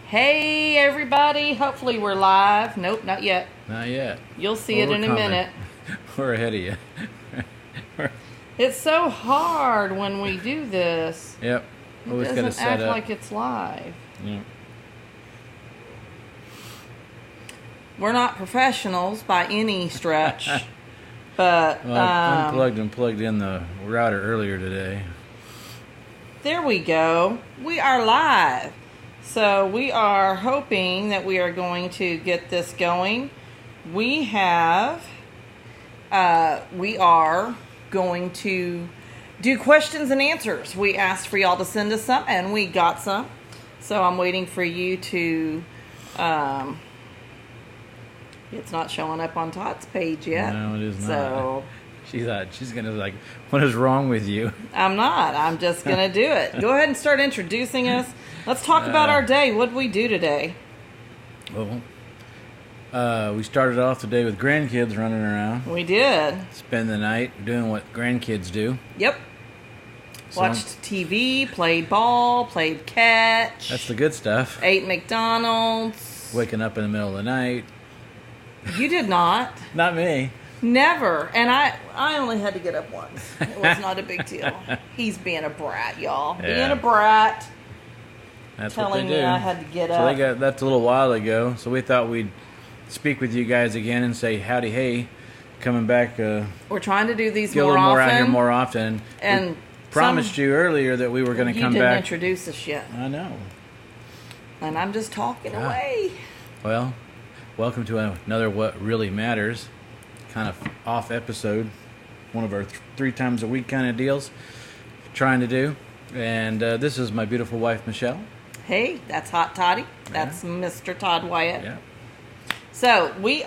Hey everybody, hopefully we're live. Nope, not yet. Not yet. You'll see it in a minute. We're ahead of you. It's so hard when we do this. Yep. It doesn't act like it's live. Yep. We're not professionals by any stretch. But Well, I unplugged and plugged in the router earlier today. there we go. We are live. So we are hoping that we are going to get this going. We are going to do questions and answers. We asked for y'all to send us some, and we got some. So I'm waiting for you to, it's not showing up on Todd's page yet. No, it is not. So She thought she's going to what is wrong with you? I'm not. I'm just going to do it. Go ahead and start introducing us. Let's talk about our day. What did we do today? Well, we started off the day with grandkids running around. We did. Spend the night doing what grandkids do. Yep. So- Watched TV, played ball, played catch. That's the good stuff. Ate McDonald's. Waking up in the middle of the night. You did not. Not me. Never. And I only had to get up once. It was not a big deal. He's being a brat, y'all. Yeah. Being a brat. That's Telling what they me do. I had to get So up. that's a little while ago. So we thought we'd speak with you guys again and say howdy, hey, coming back. We're trying to do these Get a more little often. more out here more often. And we promised you earlier that we were going to come You didn't back. introduce us yet. I know. And I'm just talking God. away. Well, welcome to another What Really Matters kind of off episode. One of our 3 times a week kind of deals. Trying to do. And this is my beautiful wife, Michelle. Hey, that's Hot Toddy. That's Mr. Todd Wyatt. Yeah. So we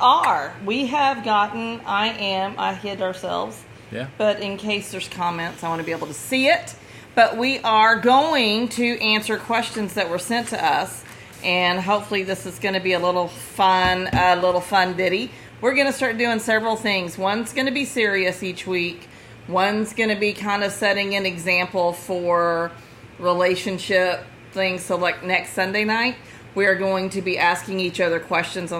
have gotten, I hid ourselves, Yeah. but in case there's comments, I want to be able to see it. But we are going to answer questions that were sent to us, and hopefully this is going to be a little fun ditty. We're going to start doing several things. One's going to be serious each week. One's going to be kind of setting an example for relationship things. So like next Sunday night, we are going to be asking each other questions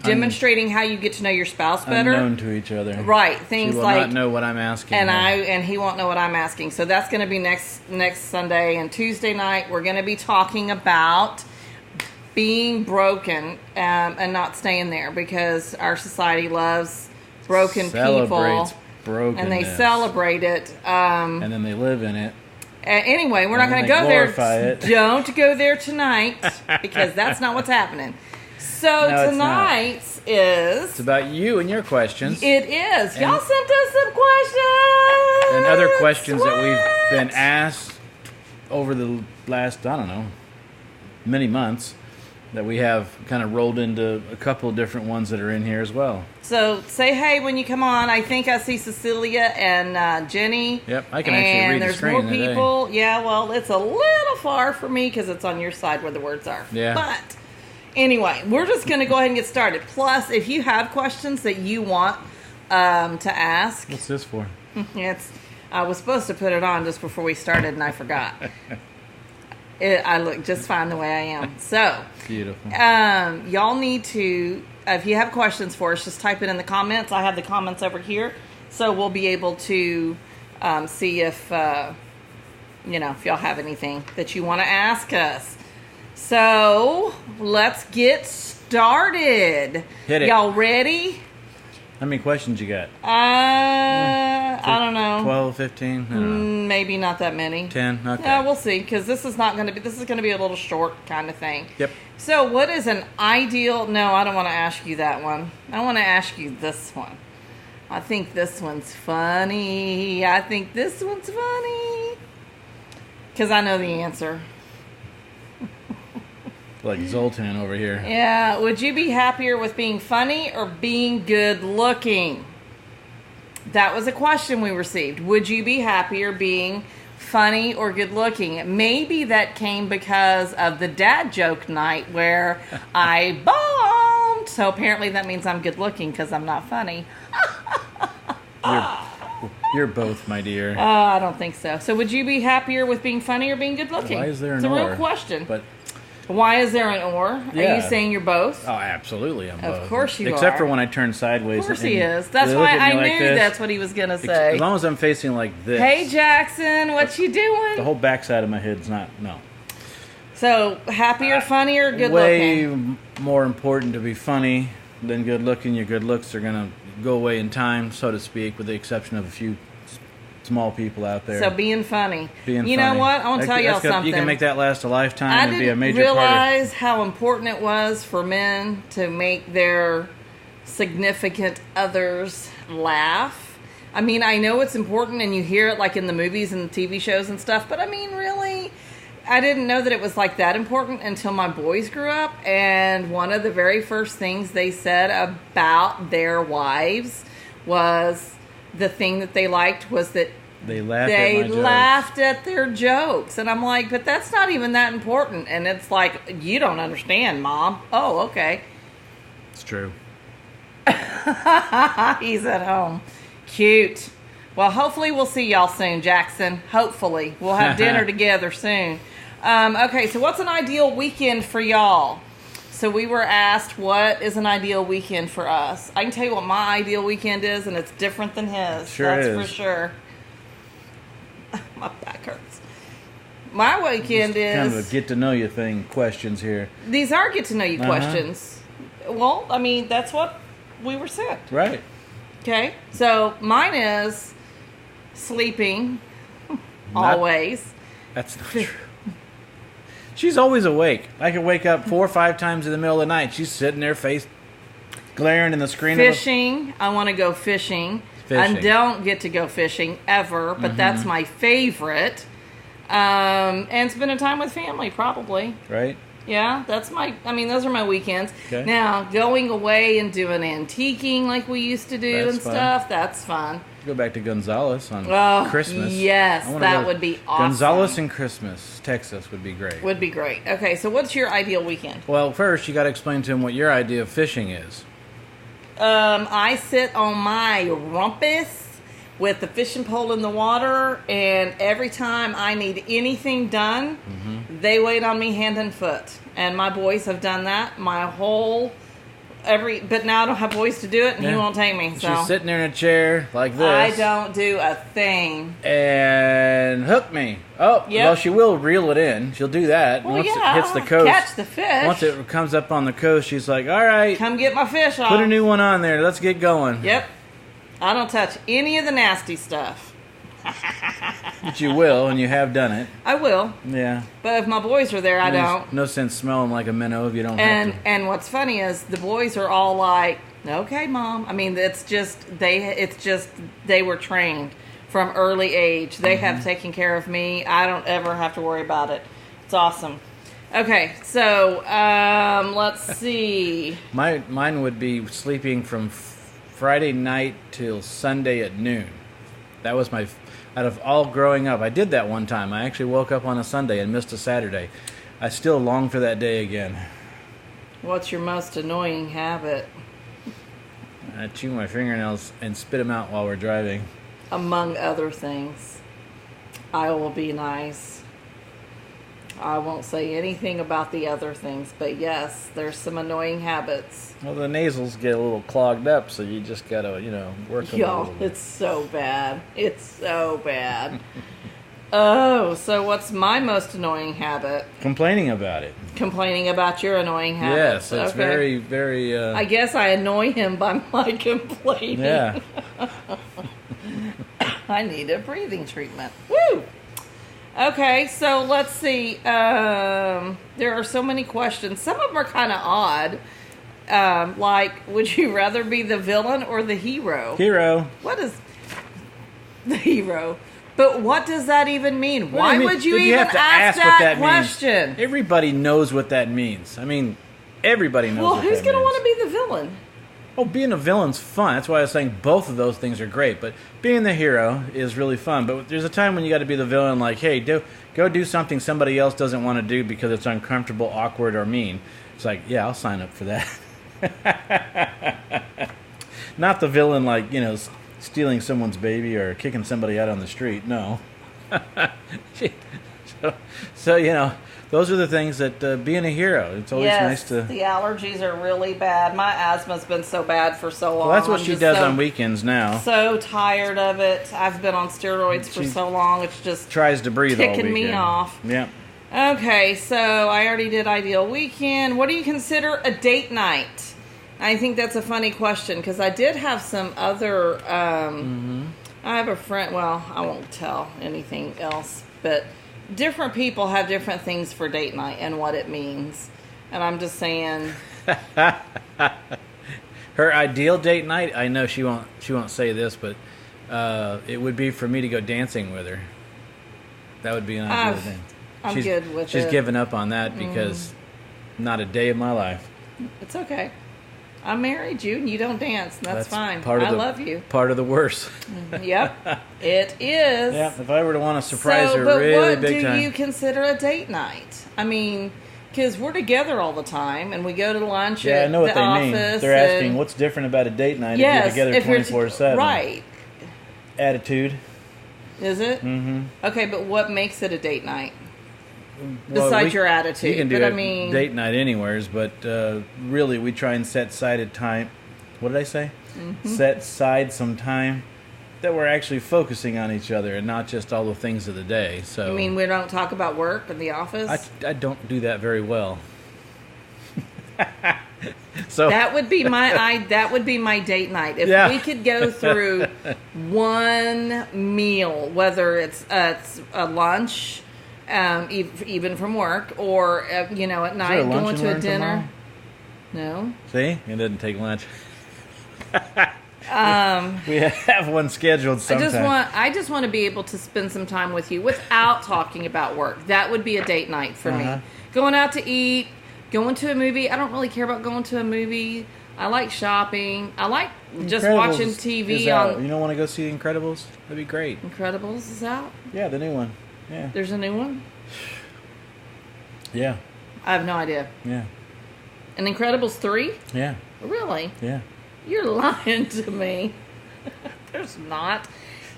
demonstrating how you get to know your spouse better. Unknown to each other. Right. Things she will like not know what I'm asking. and he won't know what I'm asking. So that's going to be next Sunday. And Tuesday night we're going to be talking about being broken and not staying there, because our society loves broken Celebrates people brokenness. and they celebrate it. And then they live in it. Anyway, we're not And going to they go glorify there. it. Don't go there tonight, because that's not what's happening. So No, it's tonight's is... It's about you and your questions. It is. Y'all And- sent us some questions. And other questions that we've been What? asked over the last, many months, that we have kind of rolled into a couple of different ones that are in here as well. So say hey when you come on. I think I see Cecilia and Jenny. Yep, I can actually read the there's screen more today. people. Yeah, well, it's a little far for me because it's on your side where the words are. Yeah. But anyway, we're just going to go ahead and get started. Plus, if you have questions that you want to ask, What's this for? I was supposed to put it on just before we started, and I forgot. I look just fine the way I am. So, Beautiful. y'all need to, if you have questions for us, just type it in the comments. I have the comments over here, so we'll be able to see if y'all have anything that you want to ask us. So, let's get started. Hit it. Y'all ready? How many questions you got? I don't know. 12, 15? I don't know. Maybe not that many. 10? Okay. Yeah, we'll see, because this is going to be a little short kind of thing. Yep. So what is an ideal... No, I don't want to ask you that one. I want to ask you this one. I think this one's funny. Because I know the answer. Like Zoltan over here. Yeah. Would you be happier with being funny or being good looking? That was a question we received. Would you be happier being funny or good looking? Maybe that came because of the dad joke night where I bombed. So apparently that means I'm good looking because I'm not funny. You're both, my dear. I don't think so. So would you be happier with being funny or being good looking? Why is there It's an a real or? question. But Why is there an or? Are Yeah. you saying you're both? Oh, absolutely, I'm both. Of course you Except are. for when I turn sideways. Of course and he is. That's they look why at me I like knew this. that's what he was going to say. As long as I'm facing like this. Hey, Jackson, what you doing? The whole backside of my head's not, no. So, happy or funny or good Way looking? more important to be funny than good looking. Your good looks are going to go away in time, so to speak, with the exception of a few small people out there. So, being funny. Being you funny. know what? I want to tell y'all That's gonna- something. You can make that last a lifetime I and be a didn't major part of realize how important it was for men to make their significant others laugh. I mean, I know it's important and you hear it like in the movies and the TV shows and stuff, but I mean, really, I didn't know that it was like that important until my boys grew up, and one of the very first things they said about their wives was the thing that they liked was that They laughed they at my jokes. laughed at their jokes. And I'm like, but that's not even that important. And it's like, you don't understand, Mom. Oh, okay. It's true. He's at home. Cute. Well, hopefully we'll see y'all soon, Jackson. Hopefully. We'll have dinner together soon. Okay, so what's an ideal weekend for y'all? So we were asked, what is an ideal weekend for us? I can tell you what my ideal weekend is, and it's different than his. Sure That's is. for sure. My back hurts. My weekend is... Kind of a get to know you thing, questions here. These are get to know you Uh-huh. questions. Well, I mean, that's what we were sent. Right. Okay, so mine is sleeping Not- always. That's not true. She's always awake. I could wake up 4 or 5 times in the middle of the night. She's sitting there, face glaring in the screen. Fishing, I want to go fishing. Fishing. I don't get to go fishing ever, but that's my favorite. And spending time with family, probably. Right? Yeah, that's my, I mean, those are my weekends. Okay. Now, going away and doing antiquing like we used to do That's and fun. stuff, that's fun. Go back to Gonzales on Oh, Christmas. yes, I wanna that go- would be awesome. Gonzales and Christmas, Texas would be great. Would be great. Okay, so what's your ideal weekend? Well, first you got to explain to him what your idea of fishing is. I sit on my rumpus with the fishing pole in the water, and every time I need anything done, they wait on me hand and foot. And my boys have done that my whole but now I don't have boys to do it, and he Yeah. won't take me. So She's sitting there in a chair like this. I don't do a thing. And hook me. Oh, Yep. well, she will reel it in. She'll do that. Well, Once yeah, it hits the coast. catch the fish. Once it comes up on the coast, she's like, all right, Come get my fish off. put a new one on there. Let's get going. Yep. I don't touch any of the nasty stuff. But you will, and you have done it. I will, Yeah. but if my boys are there, I There's don't. no sense smelling like a minnow if you don't have And to. and what's funny is the boys are all like, "Okay, Mom." I mean, it's just they were trained from early age. They have taken care of me. I don't ever have to worry about it. It's awesome. Okay, so let's see. Mine would be sleeping from Friday night till Sunday at noon. That was my, out of all growing up, I did that one time. I actually woke up on a Sunday and missed a Saturday. I still long for that day again. What's your most annoying habit? I chew my fingernails and spit them out while we're driving. Among other things, I will be nice. I won't say anything about the other things, but yes, there's some annoying habits. Well, the nasals get a little clogged up, so you just gotta, work them a Y'all, little bit. it's so bad. It's so bad. Oh, so what's my most annoying habit? Complaining about it. Complaining about your annoying habits. Yes, it's Okay. very, very. I guess I annoy him by my complaining. Yeah. I need a breathing treatment. Woo! Okay, so let's see. There are so many questions. Some of them are kind of odd. Like, would you rather be the villain or the hero? Hero. What is the hero? But what does that even mean? What Why do you mean? would you Did even have to ask what that means? question? Everybody knows what that means. I mean, everybody knows Well, what who's that going to means. want to be the villain? Oh, being a villain's fun. That's why I was saying both of those things are great. But being the hero is really fun. But there's a time when you got to be the villain, like, hey, go do something somebody else doesn't want to do because it's uncomfortable, awkward, or mean. It's like, yeah, I'll sign up for that. Not the villain, like, stealing someone's baby or kicking somebody out on the street. No. so those are the things that being a hero. It's always nice to. The allergies are really bad. My asthma's been so bad for so long. Well, that's what I'm she just does on weekends now. So tired of it. I've been on steroids for so long. It's just tries to breathe all ticking weekend. me off. Yeah. Okay, so I already did ideal weekend. What do you consider a date night? I think that's a funny question because I did have some other. I have a friend. Well, I won't tell anything else, but different people have different things for date night and what it means. And I'm just saying. Her ideal date night. I know she won't say this, but it would be for me to go dancing with her. That would be an ideal thing. I'm good with it. She's given up on that because not a day of my life. It's okay. I married you and you don't dance. And that's fine. I love you. Part of the worse. Yep, it is. Yeah, if I were to want to surprise her really big time. What do you consider a date night? I mean, because we're together all the time and we go to lunch at I know what the they office. mean. They're asking what's different about a date night if you're together 24/7. Right. Attitude. Is it? Mm-hmm. Okay, but what makes it a date night? Well, Besides your attitude. You can do date night anywheres, but really we try and set aside time. What did I say? Mm-hmm. Set aside some time that we're actually focusing on each other and not just all the things of the day. So you mean we don't talk about work in the office? I don't do that very well. So that would be my date night. If we could go through one meal, whether it's a lunch, even from work, or at night going to a dinner. Tomorrow? No. See, it doesn't take lunch. We have one scheduled sometime. I just want to be able to spend some time with you without talking about work. That would be a date night for me. Going out to eat, going to a movie. I don't really care about going to a movie. I like shopping. I like just watching TV. You don't want to go see Incredibles? That'd be great. Incredibles is out? Yeah, the new one. Yeah. There's a new one? Yeah. I have no idea. Yeah. And Incredibles 3? Yeah. Really? Yeah. You're lying to me. There's not.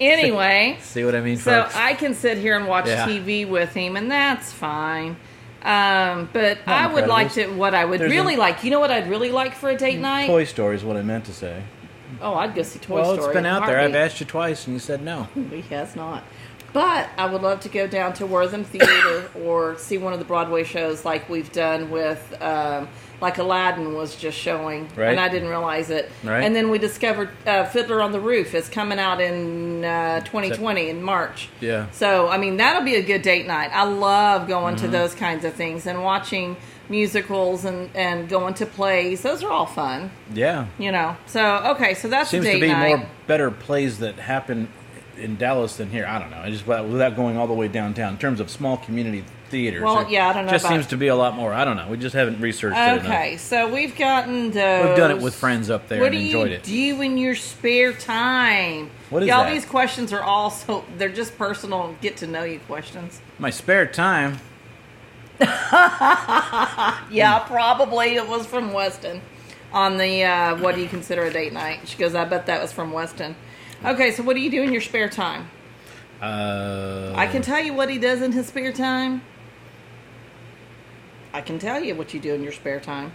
Anyway. See what I mean, so folks? I can sit here and watch TV with him, and that's fine. But I would like to, what I would really like, you know what I'd really like for a date night? Toy Story is what I meant to say. Oh, I'd go see Toy Story. Well, it's been out there. I've asked you twice, and you said no. He has not. But I would love to go down to Wortham Theater or see one of the Broadway shows like we've done with, like Aladdin was just showing. Right. And I didn't realize it. Right. And then we discovered Fiddler on the Roof is coming out in 2020 in March. Yeah. So, I mean, that'll be a good date night. I love going to those kinds of things and watching musicals and going to plays. Those are all fun. Yeah. So, okay, so that's a date night. Seems to be more better plays that happen in Dallas than here. I don't know. I just without going all the way downtown in terms of small community theaters. Well, yeah, I don't know. Just seems to be a lot more. I don't know. We just haven't researched it enough. Okay, so we've gotten those. We've done it with friends up there and enjoyed it. What do you do in your spare time? What is Y'all, that? these questions are all they're just personal, get to know you questions. My spare time. Yeah, probably it was from Weston on the what do you consider a date night? She goes, I bet that was from Weston. Okay, so what do you do in your spare time? I can tell you what he does in his spare time. I can tell you what you do in your spare time.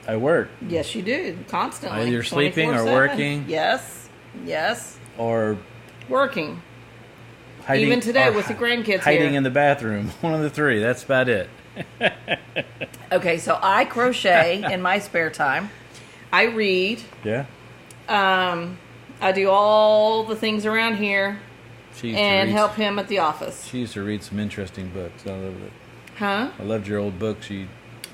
I work. Yes, you do. Constantly. Either sleeping or 24/7. working. Yes. Or working. hiding. Even today with the grandkids hiding here. in the bathroom. One of the three. That's about it. Okay, so I crochet in my spare time. I read. Yeah. I do all the things around here and help him at the office. She used to read some interesting books. I loved it. Huh? I loved your old books.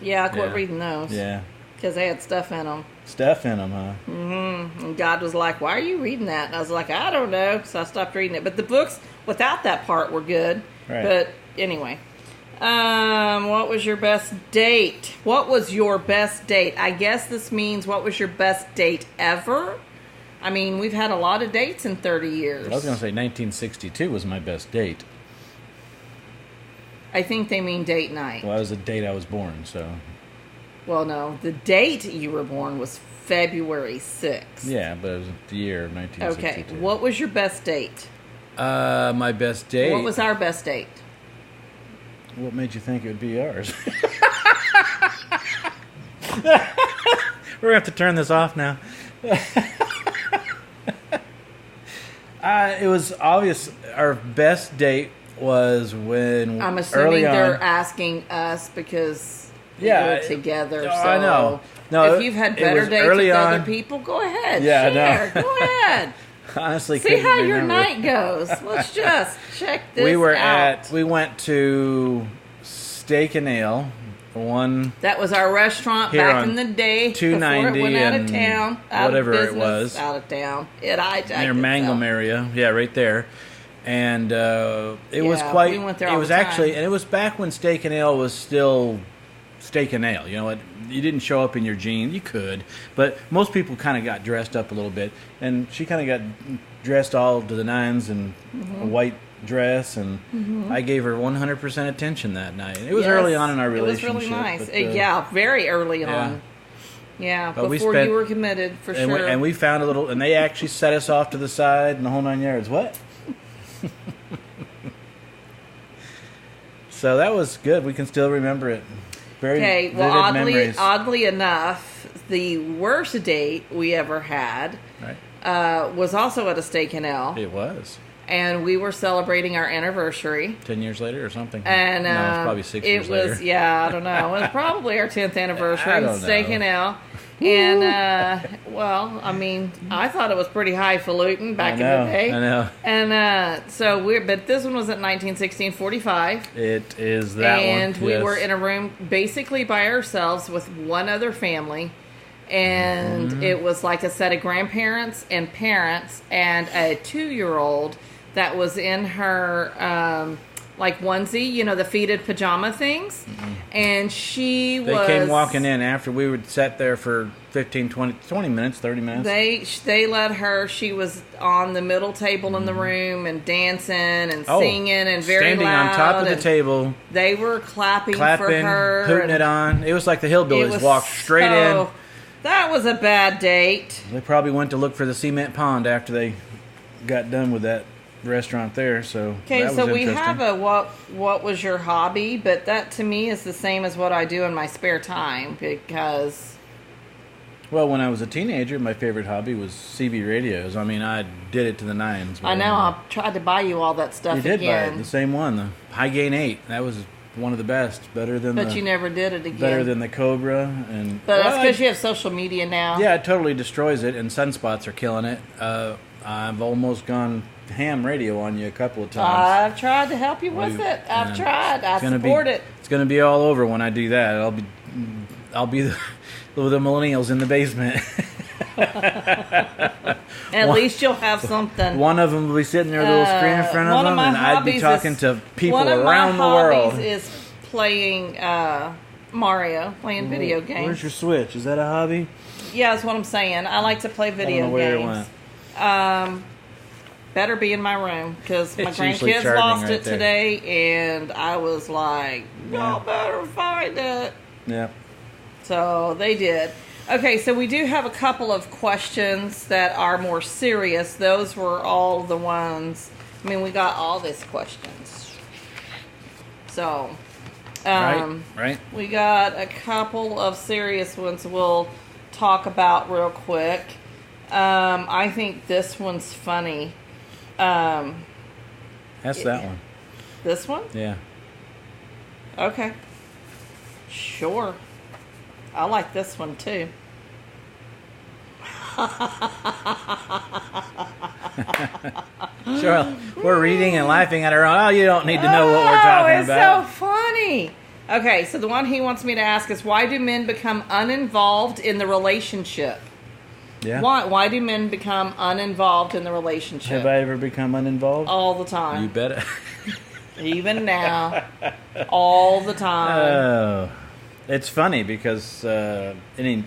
Yeah, I quit reading those. Yeah. Because they had stuff in them. Stuff in them, huh? Mm-hmm. And God was like, why are you reading that? And I was like, I don't know. So I stopped reading it. But the books without that part were good. Right. But anyway. What was your best date? What was your best date? I guess this means what was your best date ever? I mean, we've had a lot of dates in 30 years. I was going to say 1962 was my best date. I think they mean date night. Well, that was the date I was born, so. Well, no. The date you were born was February 6th. Yeah, but it was the year of 1962. Okay. What was your best date? My best date? What was our best date? What made you think it would be ours? We're going to have to turn this off now. It was obvious. Our best date was when I'm assuming early they're on, asking us because Yeah, we're together. oh, So I know. No, if you've had it better was dates early with on. other people, go ahead. Yeah, I share. know. Go ahead. honestly See couldn't how your remember. night goes. Let's just check this out. We went to Steak and Ale, one That was our restaurant Here back on in the day before it 290 went out of and town. Out whatever of it business, was. Out of town. It hijacked near Mangum itself. area. Yeah, right there. And it was Yeah, quite. we went there it all was the time. actually, and it was back when Steak and Ale was still Steak and Ale. You know, you didn't show up in your jeans. You could, but most people kind of got dressed up a little bit. And she kind of got dressed all to the nines in a white dress, and I gave her 100% attention that night. It was Yes, early on in our relationship. It was really nice. but, Yeah, very early yeah. on. Yeah, But we before spent- you were committed, for and sure. we found a little, and they actually set us off to the side and the whole 9 yards. What? So that was good. We can still remember it. Very Okay, vivid well, memories. oddly enough, the worst date we ever had Right? was also at a Steak and Ale, It was and we were celebrating our anniversary. 10 years later or something. And no, it's probably 6 years it was, later. yeah, I don't know. It was probably our 10th anniversary. I don't Steak know. and Ale. And, well, I mean, I thought it was pretty highfalutin back in the day. I know. And but this one was at 1916 45. It is that one. And we yes. were in a room basically by ourselves with one other family. And Mm-hmm. it was like a set of grandparents and parents and a 2-year-old that was in her like onesie, you know, the faded pajama things. And she They was... came walking in after we would sat there for 15, 20 minutes, 30 minutes. They let her. She was on the middle table in the room and dancing and singing and very standing loud. on top of the and table, They were clapping for clapping, her. hooting and it on. It was like the it hillbillies was walked straight in. That was a bad date. They probably went to look for the cement pond after they got done with that restaurant there. So Okay, that so was we interesting. have a what was your hobby? But that to me is the same as what I do in my spare time because Well, when I was a teenager, my favorite hobby was CB radios. I mean, I did it to the nines. I know I tried to buy you all that stuff You did buy again, it, the same one, the High Gain 8. That was one of the best, better than but the you never did it again. better than the Cobra. And but that's well, because you have social media now. yeah, it totally destroys it, and Sunspots are killing it. I've almost gone ham radio on you a couple of times. I've tried to help you with it. I've tried. I support it. It's going to be all over when I do that. I'll be the millennials in the basement. At least you'll have something. One of them will be sitting there with a little screen in front of one them, my and I'd be hobbies talking is- to people one of around the my world. hobbies is playing Mario, playing video games. Where's your Switch? Is that a hobby? Yeah, that's what I'm saying. I like to play video I don't know where games. it went. Better be in my room because my It's usually grandkids charging lost right it there. today, and I was like, "Y'all better find it." Yeah. So they did. Okay, so we do have a couple of questions that are more serious. Those were all the ones. I mean, we got all these questions. So, Right. we got a couple of serious ones we'll talk about real quick. I think this one's funny. That's that one. This one? Yeah. Okay. Sure. I like this one too. Sure. We're reading and laughing at our own. Oh, you don't need to know what we're talking it's about. so funny. Okay, so the one he wants me to ask is why do men become uninvolved in the relationship? Yeah. Why do men become uninvolved in the relationship? Have I ever become uninvolved? All the time. You bet. Even now. All the time. Oh, it's funny because any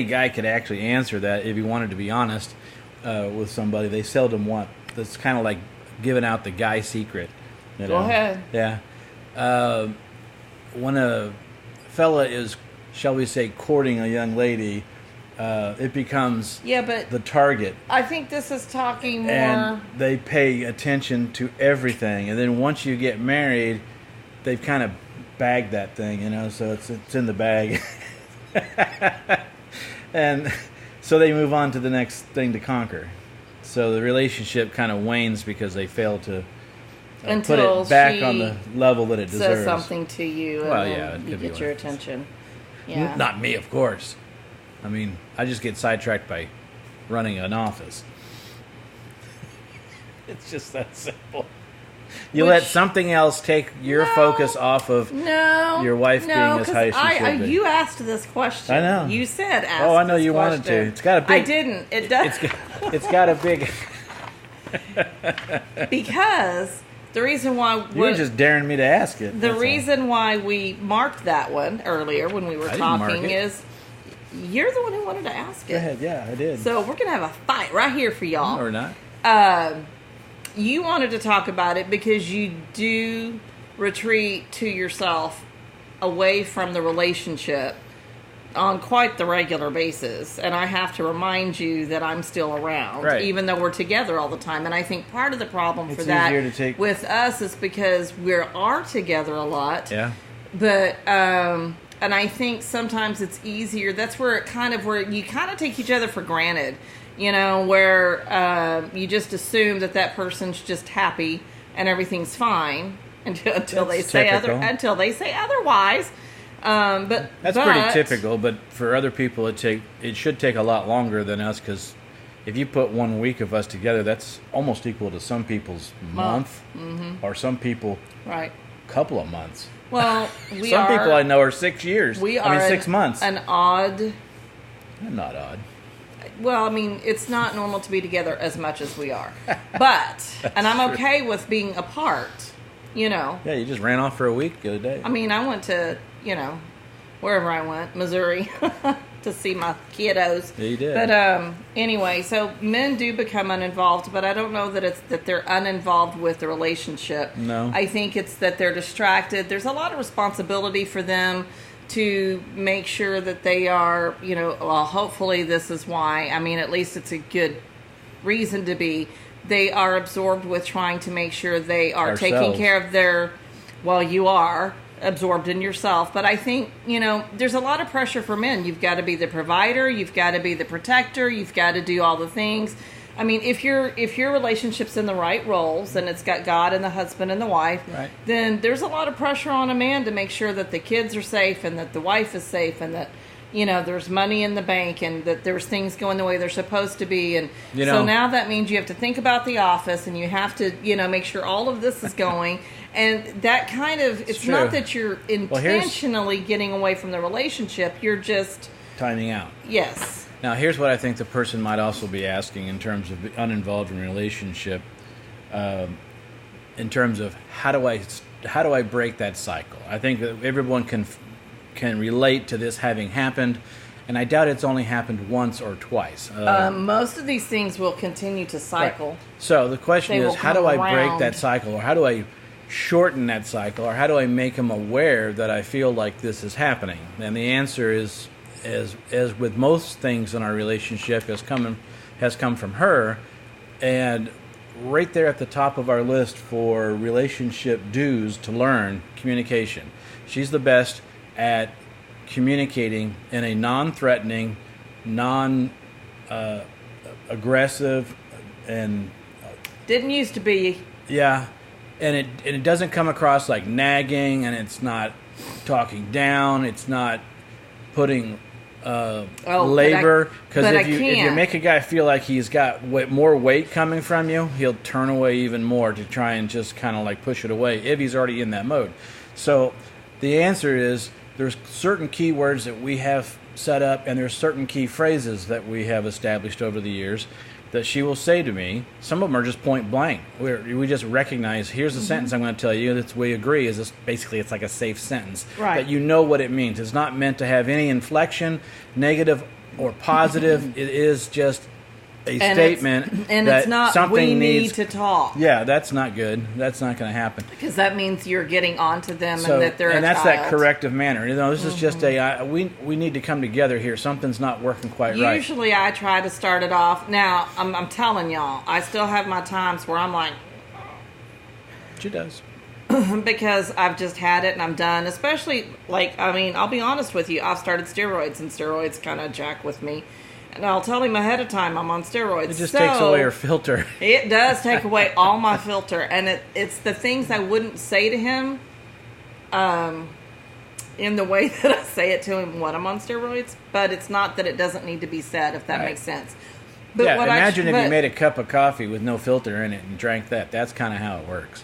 guy could actually answer that if he wanted to be honest with somebody. They seldom want. That's kind of like giving out the guy secret. You Go know? ahead. Yeah. When a fella is, shall we say, courting a young lady, it becomes Yeah, but the target. I think this is talking more. And they pay attention to everything. And then once you get married, they've kind of bagged that thing, so it's in the bag. And so they move on to the next thing to conquer. So the relationship kind of wanes because they fail to put Until it back she on the level that it deserves. says something to you, and Well, then yeah, it you could be get your one of those. attention. Yeah. Not me, of course. I mean, I just get sidetracked by running an office. It's just that simple. You let something else take your focus off of your wife being as high as she should be. You asked this question. I know. You said ask. Oh, I know this you wanted question. to. It's got a big. I didn't. It does It's got a big. because the reason why You were just daring me to ask it. the that's all. reason why we marked that one earlier when we were I didn't mark talking it. is you're the one who wanted to ask it. Go ahead. Yeah, I did. So we're gonna have a fight right here for y'all. or not. You wanted to talk about it because you do retreat to yourself away from the relationship on quite the regular basis. And I have to remind you that I'm still around, Right. even though we're together all the time. And I think part of the problem It's for that easier to take- with us is because we are together a lot. Yeah. But and I think sometimes it's easier. That's where it where you kind of take each other for granted, where you just assume that person's just happy and everything's fine until they That's say typical. otherwise. But That's pretty typical, but for other people, it should take a lot longer than us because if you put 1 week of us together, that's almost equal to some people's month, or some people Right. couple of months. Well, Some people I know are 6 years. We are 6 months. An odd. I'm not odd. Well, I mean, it's not normal to be together as much as we are, but and I'm okay with being apart. Yeah, you just ran off for a week the other day. I mean, I went to wherever I went, Missouri, to see my kiddos. Yeah, you did. But anyway, so men do become uninvolved, but I don't know that it's that they're uninvolved with the relationship. No. I think it's that they're distracted. There's a lot of responsibility for them to make sure that they are, well, hopefully this is why. I mean, at least it's a good reason to be. They are absorbed with trying to make sure they are taking Ourselves. care of you are absorbed in yourself. But I think, there's a lot of pressure for men. You've got to be the provider, you've got to be the protector, you've got to do all the things. I mean, if your relationship's in the right roles and it's got God and the husband and the wife, Right. then there's a lot of pressure on a man to make sure that the kids are safe and that the wife is safe and that there's money in the bank and that there's things going the way they're supposed to be. And so now that means you have to think about the office and you have to, make sure all of this is going. And that kind of, it's true. not that you're intentionally getting away from the relationship. You're just, Timing out. yes. Now, here's what I think the person might also be asking in terms of uninvolved in a relationship. In terms of how do I break that cycle? I think that everyone can relate to this having happened, and I doubt it's only happened once or twice. Most of these things will continue to cycle. Right. So the question They is, will how do come I break around. that cycle, or how do I shorten that cycle, or how do I make them aware that I feel like this is happening? And the answer is, as with most things in our relationship, has come from her, and right there at the top of our list for relationship dues to learn: communication. She's the best at communicating in a non-threatening, non-aggressive, and Didn't used to be. yeah, and it doesn't come across like nagging, and it's not talking down. It's not putting labor, because but if you can't. make a guy feel like he's got more weight coming from you, he'll turn away even more to try and just kind of like push it away if he's already in that mode. So the answer is there's certain keywords that we have set up, and there's certain key phrases that we have established over the years that she will say to me. Some of them are just point blank, where we just recognize, here's the sentence I'm going to tell you that we agree is this. Basically, it's like a safe sentence. Right. That you know what it means. It's not meant to have any inflection, negative or positive. It is just a statement and that it's not something we needs need to talk. Yeah, that's not good. That's not going to happen. Because that means you're getting onto them So, and that they're and a that's child. that corrective manner. This is just we need to come together here. Something's not working quite right. Usually I try to start it off. Now, I'm telling y'all, I still have my times where I'm like, She does. because I've just had it and I'm done. Especially, I'll be honest with you. I've started steroids, and steroids kind of jack with me. And I'll tell him ahead of time I'm on steroids. It just takes away your filter. It does take away all my filter. And it's the things I wouldn't say to him in the way that I say it to him when I'm on steroids. But it's not that it doesn't need to be said, if that makes sense. But yeah, imagine if you made a cup of coffee with no filter in it and drank that. That's kind of how it works.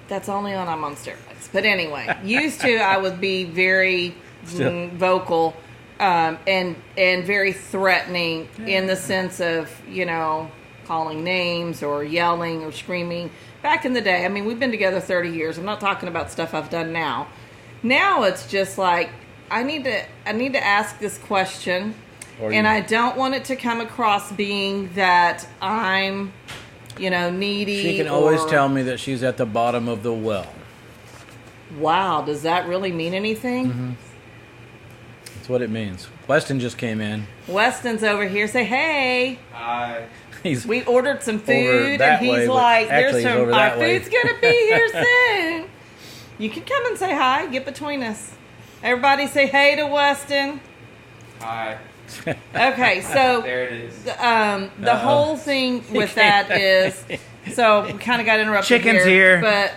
That's only when I'm on steroids. But anyway, used to I would be very vocal and very threatening in the sense of, calling names or yelling or screaming. Back in the day, we've been together 30 years. I'm not talking about stuff I've done now. Now it's just like, I need to ask this question, and I don't want it to come across being that I'm, needy. She can always tell me that she's at the bottom of the well. Wow, does that really mean anything? Mm-hmm. That's what it means. Weston just came in. Weston's over here. Say hey. Hi. We ordered some food, and he's like, "There's some. Our food's gonna be here soon. You can come and say hi. Get between us. Everybody, say hey to Weston. Hi. Okay, so there it is. The whole thing with that is, so we kind of got interrupted. Chicken's here, but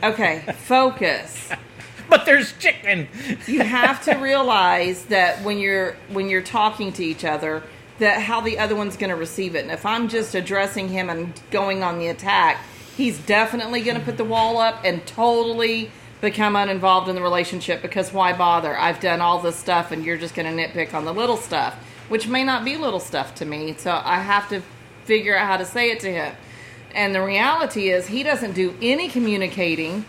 okay, focus. But there's chicken. You have to realize that when you're talking to each other, that how the other one's going to receive it. And if I'm just addressing him and going on the attack, he's definitely going to put the wall up and totally become uninvolved in the relationship, because why bother? I've done all this stuff and you're just going to nitpick on the little stuff, which may not be little stuff to me. So I have to figure out how to say it to him. And the reality is he doesn't do any communicating.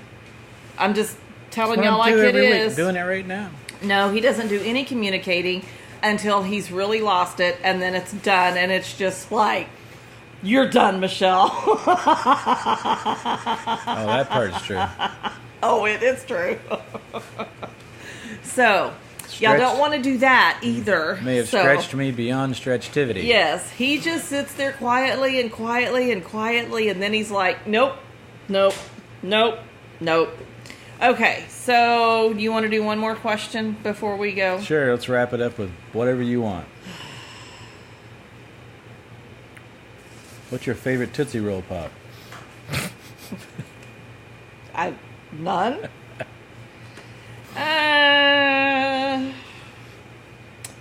I'm just telling y'all like it is. Doing it right now. No, he doesn't do any communicating until he's really lost it, and then it's done, and it's just like, you're done, Michelle. Oh, that part's true. Oh, it is true. So, y'all don't want to do that either. May have stretched me beyond stretchtivity. Yes, he just sits there quietly, and then he's like, nope. Okay, so you want to do one more question before we go? Sure, let's wrap it up with whatever you want. What's your favorite Tootsie Roll Pop? None.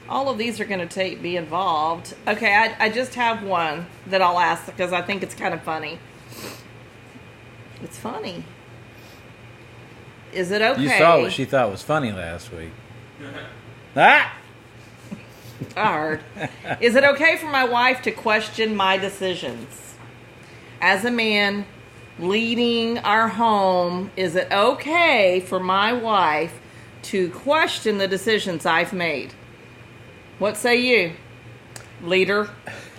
All of these are going to be involved. Okay, I just have one that I'll ask because I think it's kind of funny. It's funny. Is it okay? You saw what she thought was funny last week. Ah! Hard. Is it okay for my wife to question my decisions? As a man leading our home, is it okay for my wife to question the decisions I've made? What say you, leader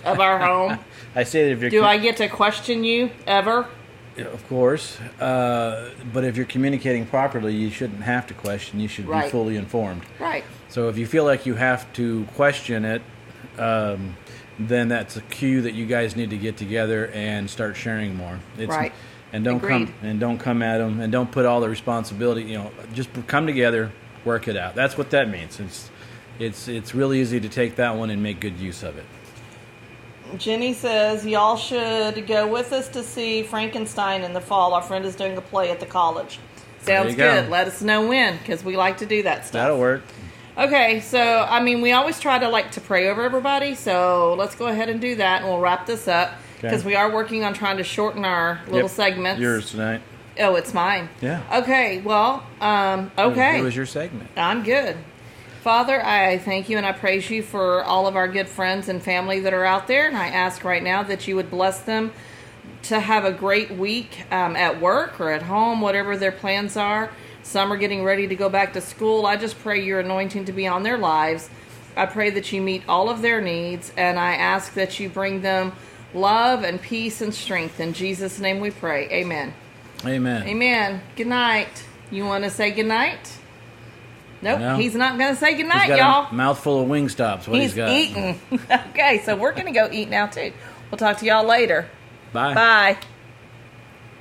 of our home? I say that if you're... Do I get to question you ever? Of course, but if you're communicating properly, you shouldn't have to question. You should be fully informed. Right. So if you feel like you have to question it, then that's a cue that you guys need to get together and start sharing more. Right. And don't come at them, and don't put all the responsibility. Just come together, work it out. That's what that means. It's really easy to take that one and make good use of it. Jenny says, y'all should go with us to see Frankenstein in the fall. Our friend is doing a play at the college. Sounds good. Let us know when, because we like to do that stuff. That'll work. Okay, so, we always try to pray over everybody, so let's go ahead and do that, and we'll wrap this up, because we are working on trying to shorten our little segments. Yours tonight. Oh, it's mine? Yeah. Okay, well, okay. It was your segment. I'm good. Father, I thank you and I praise you for all of our good friends and family that are out there. And I ask right now that you would bless them to have a great week at work or at home, whatever their plans are. Some are getting ready to go back to school. I just pray your anointing to be on their lives. I pray that you meet all of their needs. And I ask that you bring them love and peace and strength. In Jesus' name we pray. Amen. Amen. Amen. Good night. You want to say good night? Nope, no. He's not going to say goodnight, he's got y'all. A mouthful of Wingstops. He's got. Eating. Okay, so we're going to go eat now, too. We'll talk to y'all later. Bye. Bye.